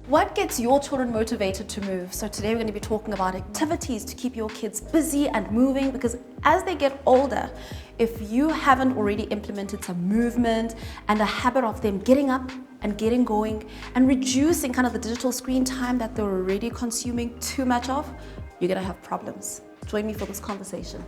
What gets your children motivated to move? So today we're going to be talking about activities to keep your kids busy and moving, because as they get older, if you haven't already implemented some movement and a habit of them getting up and getting going and reducing kind of the digital screen time that they're already consuming too much of, you're going to have problems. Join me for this conversation.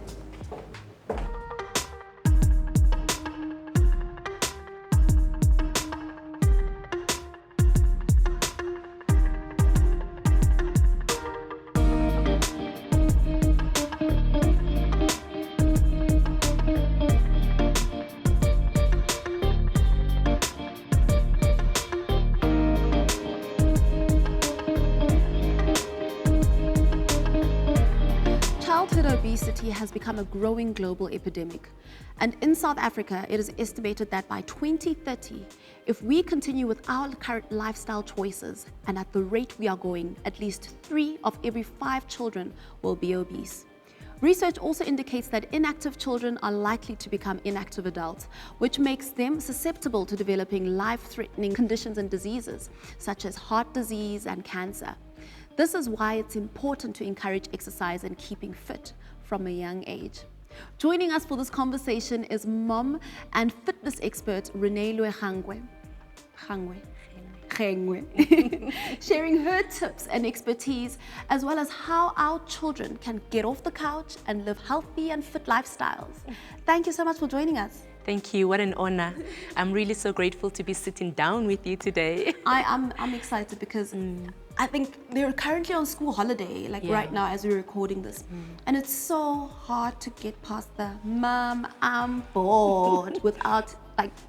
Childhood obesity has become a growing global epidemic. And in South Africa, it is estimated that by 2030, if we continue with our current lifestyle choices and at the rate we are going, at least 3 of every 5 children will be obese. Research also indicates that inactive children are likely to become inactive adults, which makes them susceptible to developing life-threatening conditions and diseases, such as heart disease and cancer. This is why it's important to encourage exercise and keeping fit from a young age. Joining us for this conversation is mom and fitness expert Reneilwe Kgengwe, sharing her tips and expertise, as well as how our children can get off the couch and live healthy and fit lifestyles. Thank you so much for joining us. Thank you. What an honor. I'm really so grateful to be sitting down with you today. I'm excited because I think they're currently on school holiday, right now as we're recording this. And it's so hard to get past the "Mom, I'm bored" without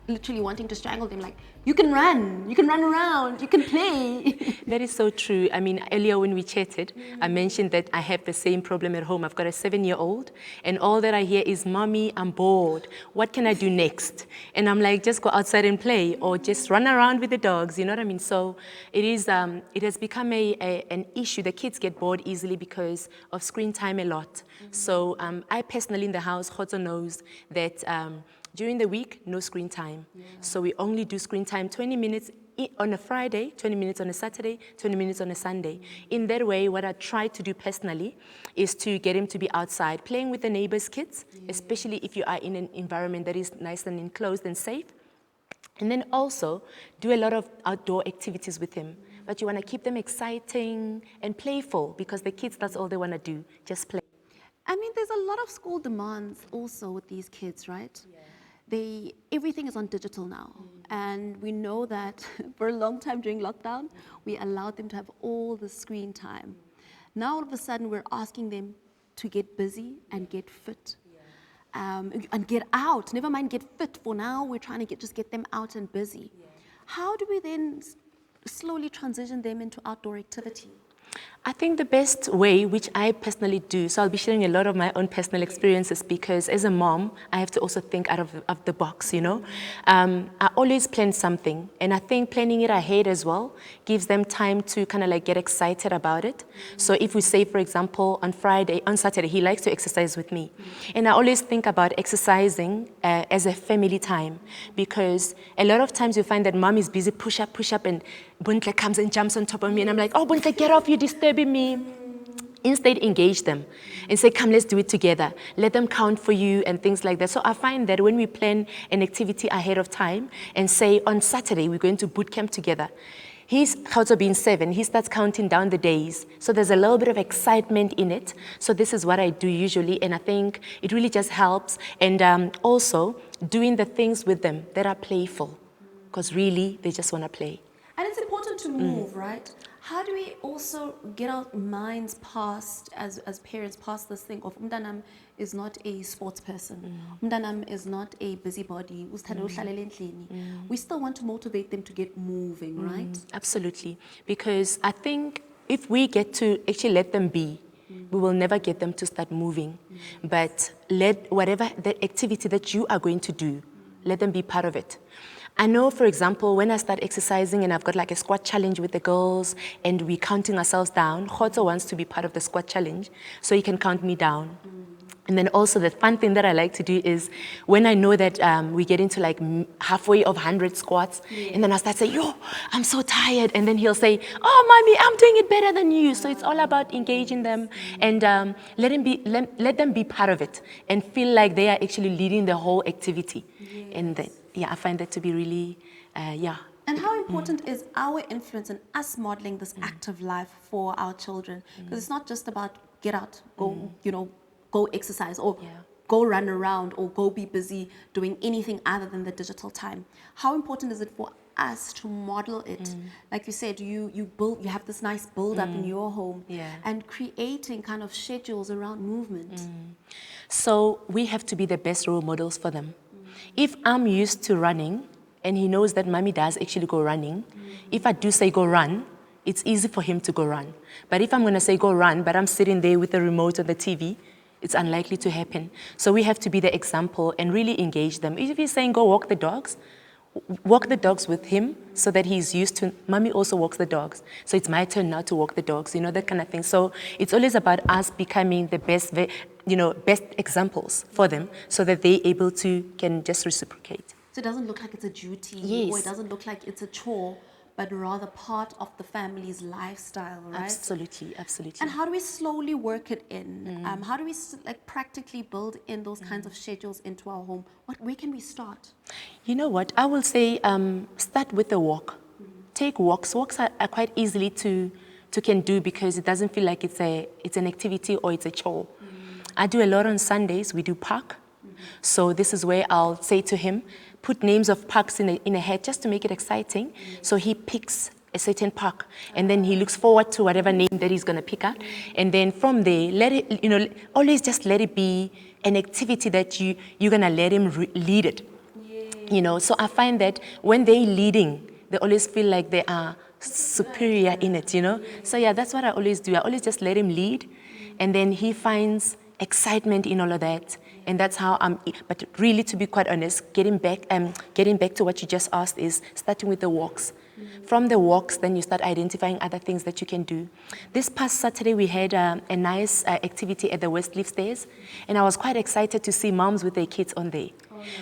literally wanting to strangle them. You can run around, you can play. That is so true. I mean, earlier when we chatted, I mentioned that I have the same problem at home. I've got a 7-year-old, and all that I hear is, "Mommy, I'm bored. What can I do next?" And I'm like, just go outside and play, or just run around with the dogs. You know what I mean? So it has become an issue. The kids get bored easily because of screen time a lot. So I personally in the house, Khotso knows that during the week, no screen time. So we only do screen time 20 minutes on a Friday, 20 minutes on a Saturday, 20 minutes on a Sunday. In that way, what I try to do personally is to get him to be outside, playing with the neighbors' kids, especially if you are in an environment that is nice and enclosed and safe. And then also do a lot of outdoor activities with him. But you want to keep them exciting and playful, because the kids, that's all they want to do, just play. I mean, there's a lot of school demands also with these kids, right? Everything is on digital now, and we know that for a long time during lockdown, we allowed them to have all the screen time. Now all of a sudden we're asking them to get busy and get fit, and get out. Never mind get fit. For now, we're trying to just get them out and busy. How do we then slowly transition them into outdoor activity? I think the best way, which I personally do, so I'll be sharing a lot of my own personal experiences, because as a mom, I have to also think out of the box, you know. I always plan something, and I think planning it ahead as well gives them time to kind of get excited about it. So if we say, for example, on Saturday, he likes to exercise with me. And I always think about exercising as a family time, because a lot of times you find that mom is busy, push up, and Buntle comes and jumps on top of me, and I'm like, "Oh, Buntle, get off, you're disturbing me." Instead, engage them and say, "Come, let's do it together." Let them count for you and things like that. So I find that when we plan an activity ahead of time and say, on Saturday, we're going to boot camp together. He's also being 7, he starts counting down the days. So there's a little bit of excitement in it. So this is what I do usually, and I think it really just helps. And also doing the things with them that are playful, because really, they just want to play. And it's important to move, right? How do we also get our minds past, as parents, past this thing of umntanam is not a sports person, umntanam is not a busybody, we still want to motivate them to get moving, right? Absolutely, because I think if we get to actually let them be, we will never get them to start moving. But let whatever the activity that you are going to do, let them be part of it. I know, for example, when I start exercising and I've got a squat challenge with the girls and we're counting ourselves down, Khotso wants to be part of the squat challenge, so he can count me down. And then also the fun thing that I like to do is when I know that we get into like halfway of 100 squats, and then I start saying, yo, I'm so tired. And then he'll say, oh, mommy, I'm doing it better than you. So it's all about engaging them and let them be part of it and feel like they are actually leading the whole activity. And then, I find that to be really, And how important is our influence in us modeling this active life for our children? Because it's not just about get out, go, go exercise or go run around or go be busy doing anything other than the digital time. How important is it for us to model it? Like you said, you have this nice build up in your home and creating kind of schedules around movement. So we have to be the best role models for them. If I'm used to running and he knows that mommy does actually go running, if I do say go run, it's easy for him to go run. But if I'm going to say go run, but I'm sitting there with the remote or the TV, it's unlikely to happen. So we have to be the example and really engage them. If he's saying go walk the dogs with him so that he's used to, mommy also walks the dogs. So it's my turn now to walk the dogs, that kind of thing. So it's always about us becoming the best, best examples for them so that they're able to can just reciprocate. So it doesn't look like it's a duty or it doesn't look like it's a chore, but rather part of the family's lifestyle, right? Absolutely, absolutely. And how do we slowly work it in? How do we practically build in those kinds of schedules into our home? Where can we start? You know what? I will say start with a walk. Take walks. Walks are quite easily to can do because it doesn't feel like it's an activity or it's a chore. I do a lot on Sundays. We do park. So this is where I'll say to him, put names of parks in a head just to make it exciting. So he picks a certain park and then he looks forward to whatever name that he's going to pick out. And then from there, let it, always just let it be an activity that you're going to let him lead it. So I find that when they're leading, they always feel like they are superior in it, So that's what I always do. I always just let him lead and then he finds excitement in all of that. And that's how but really, to be quite honest, getting back to what you just asked is starting with the walks. From the walks, then you start identifying other things that you can do. This past Saturday, we had a nice activity at the Westleaf Stairs, and I was quite excited to see moms with their kids on there.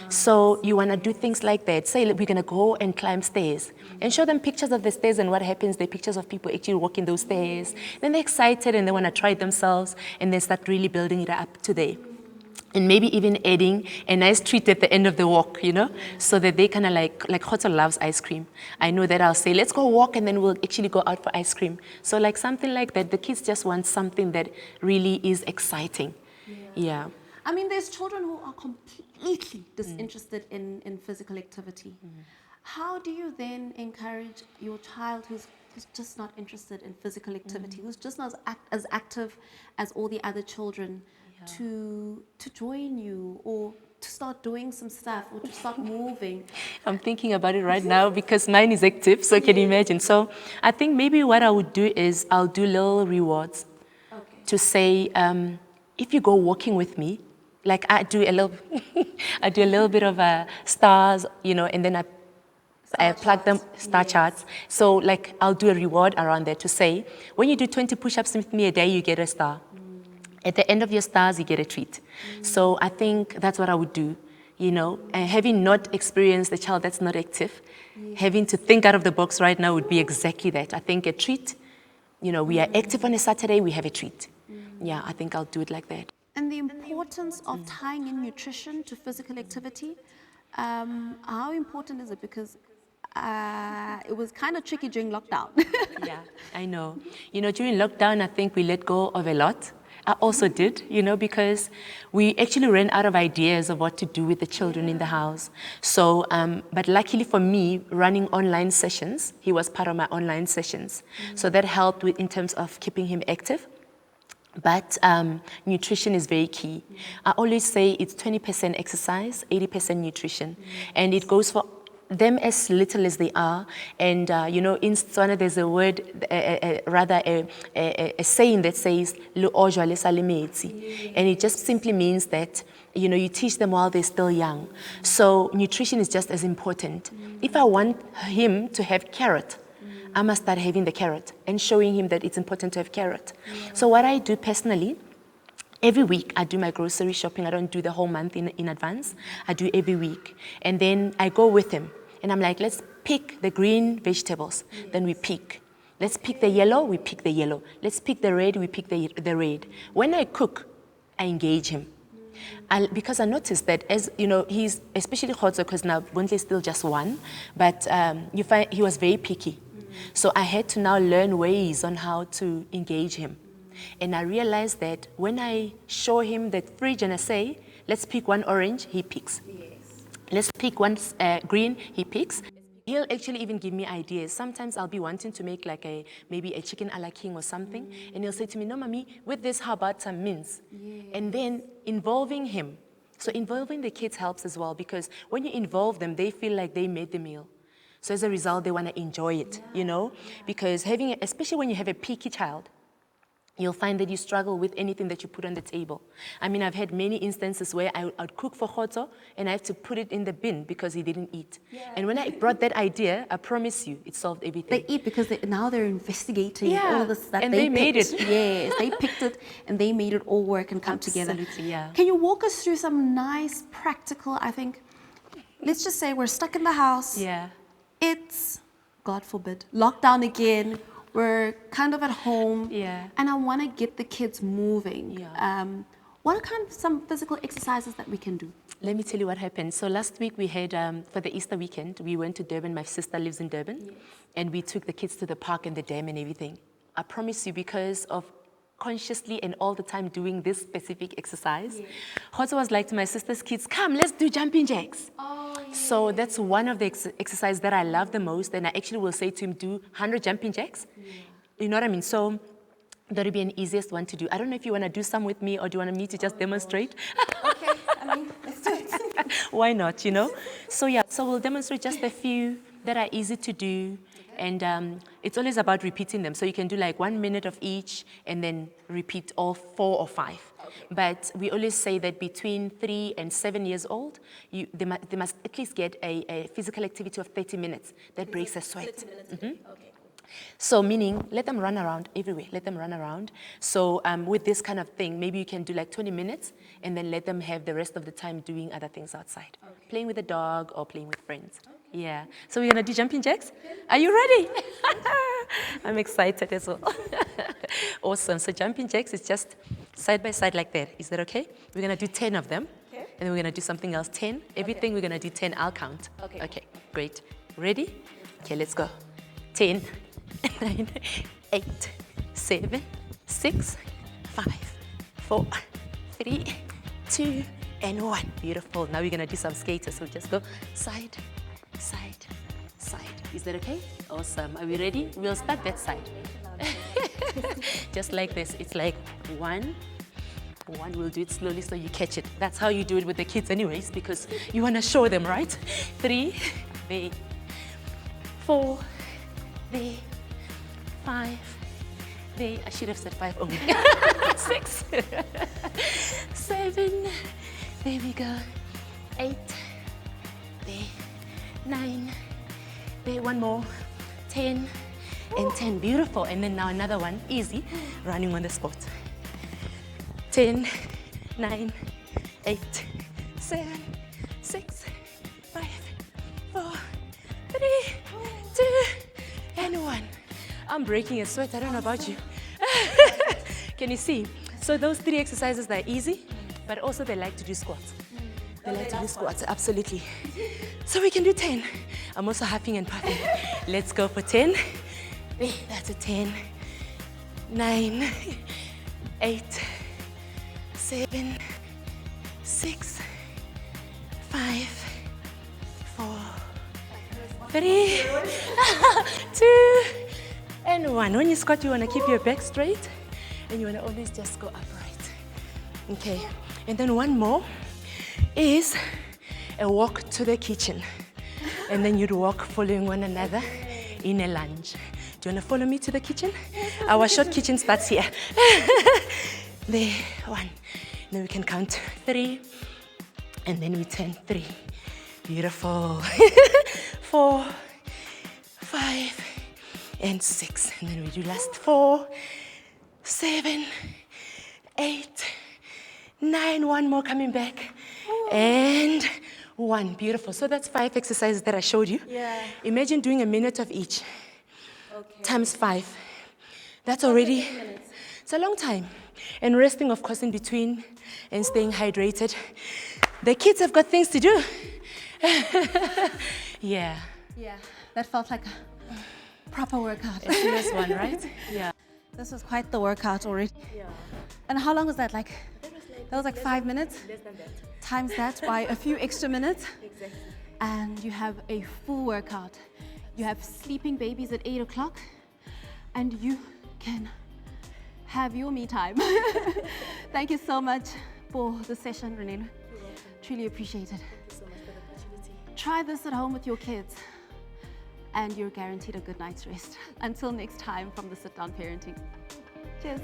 So you want to do things like that. Say we're going to go and climb stairs and show them pictures of the stairs and what happens. They're pictures of people actually walking those stairs. Then they're excited and they want to try it themselves, and they start really building it up to there. And maybe even adding a nice treat at the end of the walk, so that they kind of like Hotel loves ice cream. I know that I'll say, let's go walk, and then we'll actually go out for ice cream. So like something like that, the kids just want something that really is exciting. Yeah. I mean, there's children who are completely disinterested in physical activity. How do you then encourage your child who's just not interested in physical activity, who's just not as active as all the other children, to join you or to start doing some stuff or to start moving? I'm thinking about it right now because mine is active, so can you imagine? So I think maybe what I would do is I'll do little rewards to say, if you go walking with me, like I do a little bit of stars, and then I plug them star charts. So like I'll do a reward around there to say, when you do 20 push-ups with me a day, you get a star. At the end of your stars, you get a treat. So I think that's what I would do, having not experienced a child that's not active, having to think out of the box right now would be exactly that. I think a treat, we are active on a Saturday, we have a treat. Yeah, I think I'll do it like that. And the importance of tying in nutrition to physical activity, how important is it? Because it was kind of tricky during lockdown. Yeah, I know. During lockdown, I think we let go of a lot. I also did, because we actually ran out of ideas of what to do with the children in the house. So, but luckily for me, running online sessions, he was part of my online sessions. So that helped in terms of keeping him active. But nutrition is very key. I always say it's 20% exercise, 80% nutrition. And it goes for them as little as they are. And, in Tswana, there's a word, a saying that says, "Le ojwa le sa le metsi." And it just simply means that, you teach them while they're still young. So nutrition is just as important. If I want him to have carrot, I must start having the carrot and showing him that it's important to have carrot. So what I do personally, Every week, I do my grocery shopping. I don't do the whole month in advance. I do every week. And then I go with him. And I'm like, let's pick the green vegetables. Yes. Then we pick. Let's pick the yellow, we pick the yellow. Let's pick the red, we pick the red. When I cook, I engage him. Because I noticed that, as you know, he's, especially Khotso, because now Buntle is still just one, but you find he was very picky. So I had to now learn ways on how to engage him. And I realized that when I show him the fridge and I say, let's pick one orange, he picks. Yes. Let's pick one green, he picks. He'll actually even give me ideas. Sometimes I'll be wanting to make like maybe a chicken a la king or something, and he'll say to me, no, mommy, with this, how about some mince? Yes. And then involving him. So involving the kids helps as well, because when you involve them, they feel like they made the meal. So as a result, they want to enjoy it, you know? Because especially when you have a picky child, you'll find that you struggle with anything that you put on the table. I mean, I've had many instances where I'd cook for Khotso and I have to put it in the bin because he didn't eat. Yeah. And when I brought that idea, I promise you, it solved everything. They eat because now they're investigating all this that and they made it. Yes, they picked it and they made it all work and come together. Absolutely, yeah. Can you walk us through some nice, practical, I think, let's just say we're stuck in the house. Yeah. It's, God forbid, lockdown again. We're kind of at home, and I want to get the kids moving. Yeah. What are kind of some physical exercises that we can do? Let me tell you what happened. So last week we had, for the Easter weekend, we went to Durban. My sister lives in Durban, and we took the kids to the park and the dam and everything. I promise you, because of consciously and all the time doing this specific exercise, Khotso was like to my sister's kids, come, let's do jumping jacks. So that's one of the exercises that I love the most, and I actually will say to him, do 100 jumping jacks. You know what I mean? So that would be an easiest one to do. I don't know if you want to do some with me, or do you want me to just demonstrate? Okay, I mean, let's do it. Why not, you know? So yeah, so we'll demonstrate just a few that are easy to do. And it's always about repeating them. So you can do like 1 minute of each and then repeat all 4 or 5. Okay. But we always say that between 3 and 7 years old, they must at least get a physical activity of 30 minutes that breaks a sweat. 30 minutes. Okay. So meaning, let them run around everywhere, let them run around. So with this kind of thing, maybe you can do like 20 minutes and then let them have the rest of the time doing other things outside. Okay. Playing with a dog or playing with friends. Okay. Yeah. So we're gonna do jumping jacks? Are you ready? I'm excited as well. Awesome. So jumping jacks is just side by side like that. Is that okay? We're gonna do 10 of them. Okay. And then we're gonna do something else. 10. Everything we're gonna do 10. I'll count. Okay. Okay. Great. Ready? Okay, let's go. 10, 9, 8, 7, 6, 5, 4, 3, 2, and 1. Beautiful. Now we're gonna do some skaters. So just go side, side, side. Is that okay? Awesome. Are we ready? We'll start that side. Just like this. It's like 1. We'll do it slowly so you catch it. That's how you do it with the kids anyways, because you want to show them, right? 3, there. 4, there. 5, there. I should have said 5 only. 6, 7, there we go. 8, there. 9, there. One more. 10 and 10. Beautiful. And then now another one. Easy. Running on the spot. 10, 9, 8, 7, 6, 5, 4, 3, 2, and 1. I'm breaking a sweat. I don't know about you. Can you see? So those 3 exercises, they're easy, but also they like to do squats. They like to do squats, absolutely. So we can do 10. I'm also huffing and puffing. Let's go for 10. That's a 10. 9, 8, 7, 6, 5, 4, 3, 2, and 1. When you squat, you want to keep your back straight and you want to always just go upright. Okay, and then one more is a walk to the kitchen. And then you'd walk following one another in a lunge. Do you want to follow me to the kitchen? Our short kitchen starts here. There, 1. Then we can count 3, and then we turn 3. Beautiful. 4, 5, and 6. And then we do last 4, 7, 8, 9, one more coming back. And 1, beautiful. So that's 5 exercises that I showed you. Yeah. Imagine doing a minute of each. Okay. Times 5. That's already, it's a long time. And resting, of course, in between and staying hydrated. The kids have got things to do. Yeah. Yeah, that felt like a proper workout. A serious one, right? Yeah. This was quite the workout already. Yeah. And how long was that? Like, that was like 5 minutes? Less than that. Times that by a few extra minutes. Exactly. And you have a full workout. You have sleeping babies at 8 o'clock. And you can have your me time. Thank you so much for the session, Reneilwe. Truly appreciate it. Thank you so much for the opportunity. Try this at home with your kids, and you're guaranteed a good night's rest. Until next time from the Sit Down Parenting. Cheers.